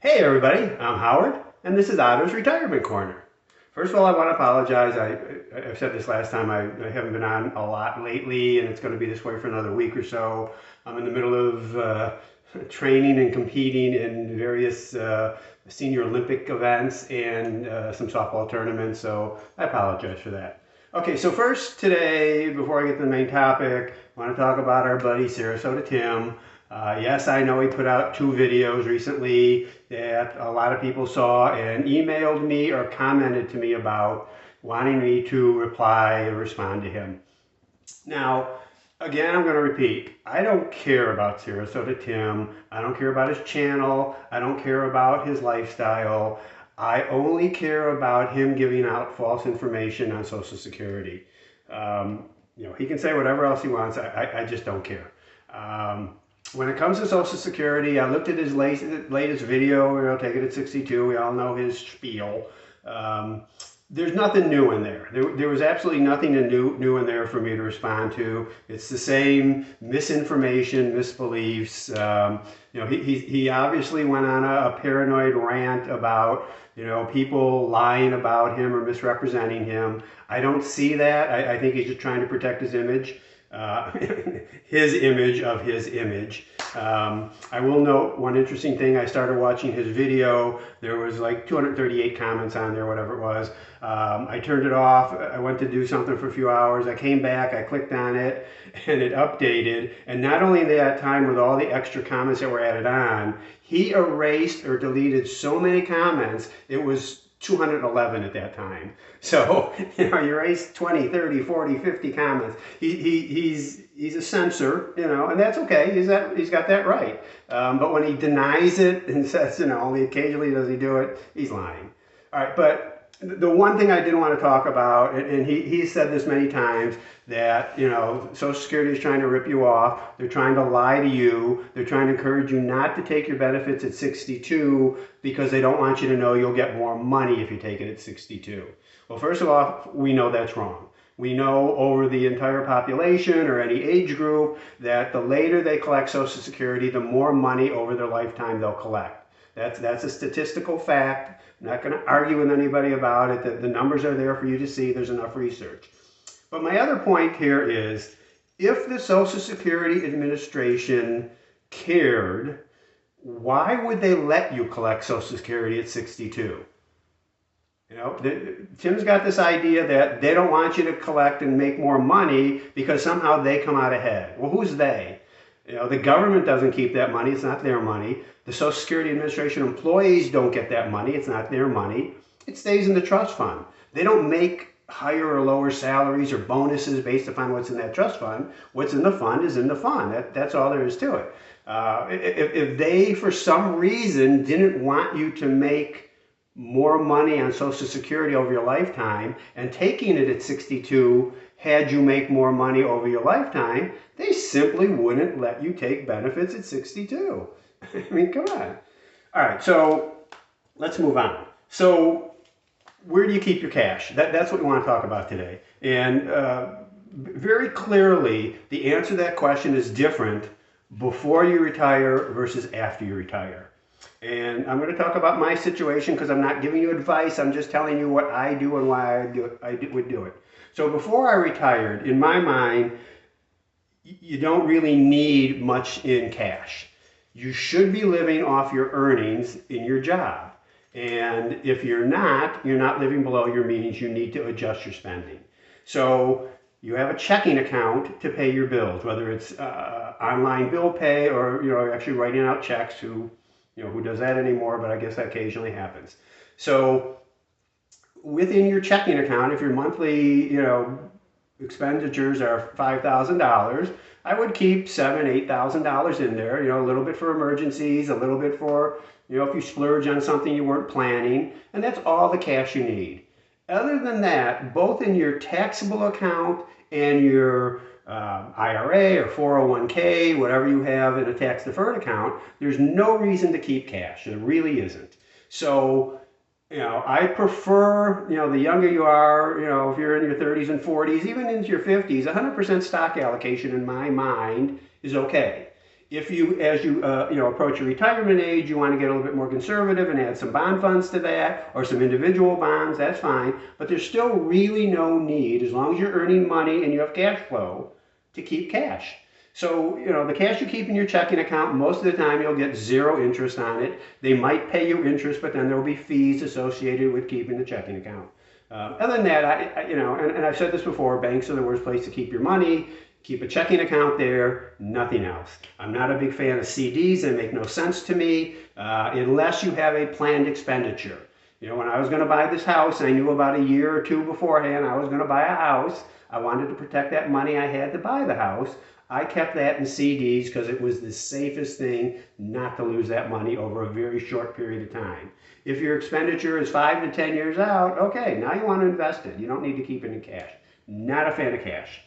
Hey everybody, I'm Howard, and this is Otto's Retirement Corner. First of all, I want to apologize. I've said this last time, I haven't been on a lot lately, and it's going to be this way for another week or so. I'm in the middle of training and competing in various senior Olympic events and some softball tournaments, so I apologize for that. Okay, so first today, before I get to the main topic, I want to talk about our buddy Sarasota Tim. Yes, I know he put out 2 videos recently that a lot of people saw and emailed me or commented to me about, wanting me to reply or respond to him. Now, again, I'm going to repeat, I don't care about Sarasota Tim. I don't care about his channel. I don't care about his lifestyle. I only care about him giving out false information on Social Security. He can say whatever else he wants. I just don't care. When it comes to Social Security, I looked at his latest video, Take It at 62. We all know his spiel. There's nothing new in there. There was absolutely nothing new in there for me to respond to. It's the same misinformation, misbeliefs. He obviously went on a paranoid rant about, people lying about him or misrepresenting him. I don't see that. I think he's just trying to protect his image. His image of his image. I will note one interesting thing. I started watching his video. There was like 238 comments on there, whatever it was. I turned it off. I went to do something for a few hours. I came back, I clicked on it, and it updated. And not only that time with all the extra comments that were added on, he erased or deleted so many comments, it was 211 at that time. So, you erase 20, 30, 40, 50 comments. He's a censor, and that's okay. He's got that right. But when he denies it and says, only occasionally does he do it, he's lying. All right, but the one thing I didn't want to talk about, and he said this many times, that, Social Security is trying to rip you off. They're trying to lie to you. They're trying to encourage you not to take your benefits at 62 because they don't want you to know you'll get more money if you take it at 62. Well, first of all, we know that's wrong. We know over the entire population or any age group that the later they collect Social Security, the more money over their lifetime they'll collect. That's a statistical fact. I'm not going to argue with anybody about it. The numbers are there for you to see. There's enough research. But my other point here is, if the Social Security Administration cared, why would they let you collect Social Security at 62? Tim's got this idea that they don't want you to collect and make more money because somehow they come out ahead. Well, who's they? The government doesn't keep that money. It's not their money. The Social Security Administration employees don't get that money. It's not their money. It stays in the trust fund. They don't make higher or lower salaries or bonuses based upon what's in that trust fund. What's in the fund is in the fund. That's all there is to it. If they, for some reason, didn't want you to make more money on Social Security over your lifetime, and taking it at 62 had you make more money over your lifetime, they simply wouldn't let you take benefits at 62. I mean, come on. All right, so let's move on. So where do you keep your cash? That's what we want to talk about today. And very clearly, the answer to that question is different before you retire versus after you retire. And I'm going to talk about my situation because I'm not giving you advice. I'm just telling you what I do and why I would do it. So before I retired, in my mind, you don't really need much in cash. You should be living off your earnings in your job. And if you're not living below your means. You need to adjust your spending. So you have a checking account to pay your bills, whether it's online bill pay or actually writing out checks. Who does that anymore? But I guess that occasionally happens. So within your checking account, if your monthly expenditures are $5,000, I would keep $7,000, $8,000 in there. A little bit for emergencies, a little bit for if you splurge on something you weren't planning, and that's all the cash you need. Other than that, both in your taxable account and your IRA or 401k, whatever you have in a tax-deferred account, there's no reason to keep cash. There really isn't. So, I prefer, the younger you are, if you're in your 30s and 40s, even into your 50s, 100% stock allocation in my mind is okay. If you, as you approach your retirement age, you want to get a little bit more conservative and add some bond funds to that or some individual bonds, that's fine. But there's still really no need, as long as you're earning money and you have cash flow, to keep cash. So, the cash you keep in your checking account, most of the time you'll get zero interest on it. They might pay you interest, but then there will be fees associated with keeping the checking account. Other than that, and I've said this before, banks are the worst place to keep your money. Keep a checking account there, nothing else. I'm not a big fan of CDs. They make no sense to me unless you have a planned expenditure. When I was going to buy this house, I knew about a year or two beforehand I was going to buy a house. I wanted to protect that money I had to buy the house. I kept that in CDs because it was the safest thing not to lose that money over a very short period of time. If your expenditure is 5 to 10 years out, okay, now you want to invest it. You don't need to keep it in cash. Not a fan of cash.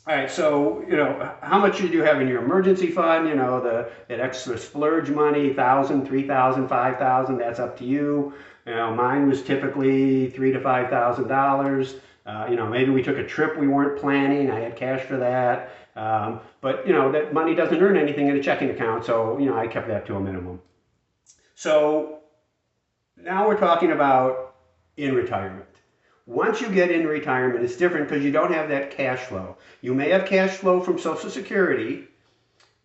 All right, so, how much do you have in your emergency fund? That extra splurge money, $1,000, $3,000, $5,000, that's up to you. Mine was typically $3,000 to $5,000. Maybe we took a trip we weren't planning. I had cash for that. But that money doesn't earn anything in a checking account, so, I kept that to a minimum. So now we're talking about in retirement. Once you get in retirement, it's different because you don't have that cash flow. You may have cash flow from Social Security.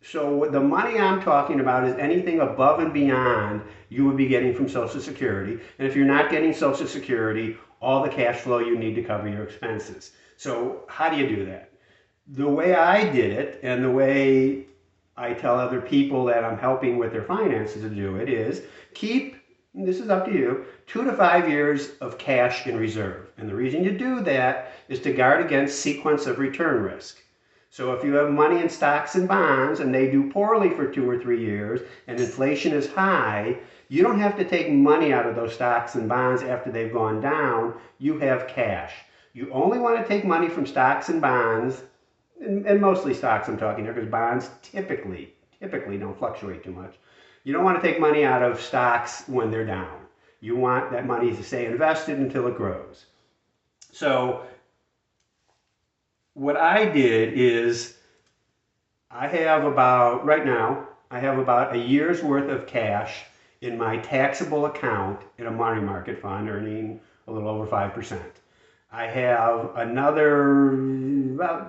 So the money I'm talking about is anything above and beyond you would be getting from Social Security. And if you're not getting Social Security, all the cash flow you need to cover your expenses. So how do you do that? The way I did it, and the way I tell other people that I'm helping with their finances to do it, is keep, this is up to you, 2 to 5 years of cash in reserve. And the reason you do that is to guard against sequence of return risk. So if you have money in stocks and bonds and they do poorly for 2 or 3 years and inflation is high, you don't have to take money out of those stocks and bonds after they've gone down. You have cash. You only want to take money from stocks and bonds, and mostly stocks I'm talking here, because bonds typically don't fluctuate too much. You don't want to take money out of stocks when they're down. You want that money to stay invested until it grows. So what I did is right now, I have about a year's worth of cash in my taxable account in a money market fund earning a little over 5%. I have another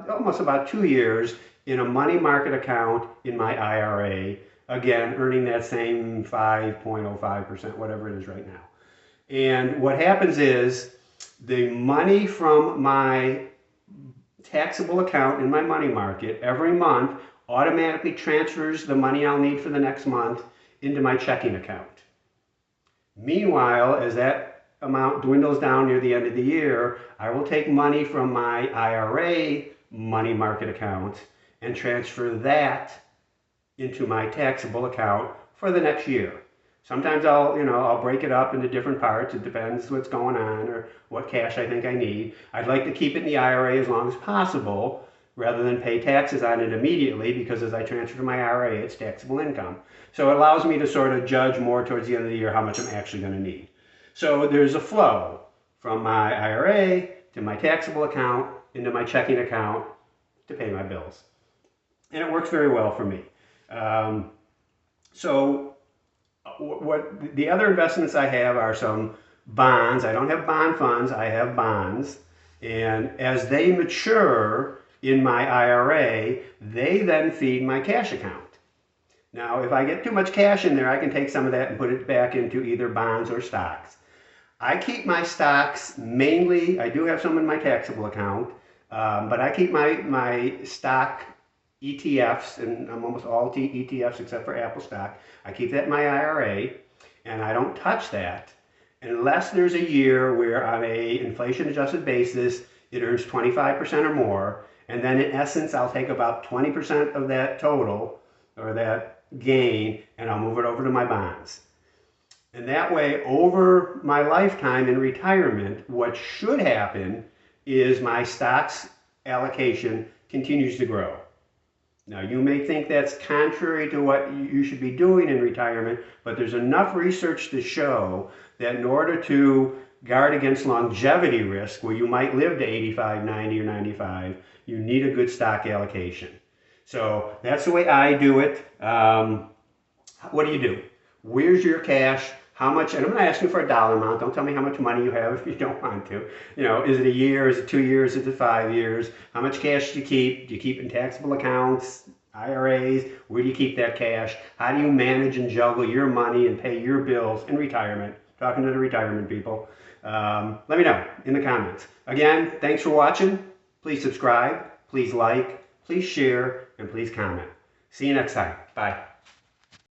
almost about 2 years in a money market account in my IRA, again, earning that same 5.05%, whatever it is right now. And what happens is the money from my taxable account in my money market every month automatically transfers the money I'll need for the next month into my checking account. Meanwhile, as that amount dwindles down near the end of the year, I will take money from my IRA money market account and transfer that into my taxable account for the next year. Sometimes I'll break it up into different parts. It depends what's going on or what cash I think I need. I'd like to keep it in the IRA as long as possible rather than pay taxes on it immediately, because as I transfer to my IRA, it's taxable income. So it allows me to sort of judge more towards the end of the year how much I'm actually going to need. So there's a flow from my IRA to my taxable account into my checking account to pay my bills. And it works very well for me. So what the other investments I have are some bonds. I don't have bond funds, I have bonds. And as they mature in my IRA, they then feed my cash account. Now, if I get too much cash in there, I can take some of that and put it back into either bonds or stocks. I keep my stocks mainly, I do have some in my taxable account, but I keep my stock ETFs, and I'm almost all ETFs except for Apple stock. I keep that in my IRA, and I don't touch that unless there's a year where on a inflation-adjusted basis, it earns 25% or more, and then in essence, I'll take about 20% of that total, or that gain, and I'll move it over to my bonds. And that way, over my lifetime in retirement, what should happen is my stocks allocation continues to grow. Now, you may think that's contrary to what you should be doing in retirement, but there's enough research to show that in order to guard against longevity risk, where you might live to 85, 90, or 95, you need a good stock allocation. So that's the way I do it. What do? Where's your cash? How much? And I'm not asking for a dollar amount. Don't tell me how much money you have if you don't want to. You know, is it a year? Is it 2 years? Is it 5 years? How much cash do you keep? Do you keep in taxable accounts, IRAs? Where do you keep that cash? How do you manage and juggle your money and pay your bills in retirement? Talking to the retirement people. Let me know in the comments. Again, thanks for watching. Please subscribe. Please like. Please share. And please comment. See you next time. Bye.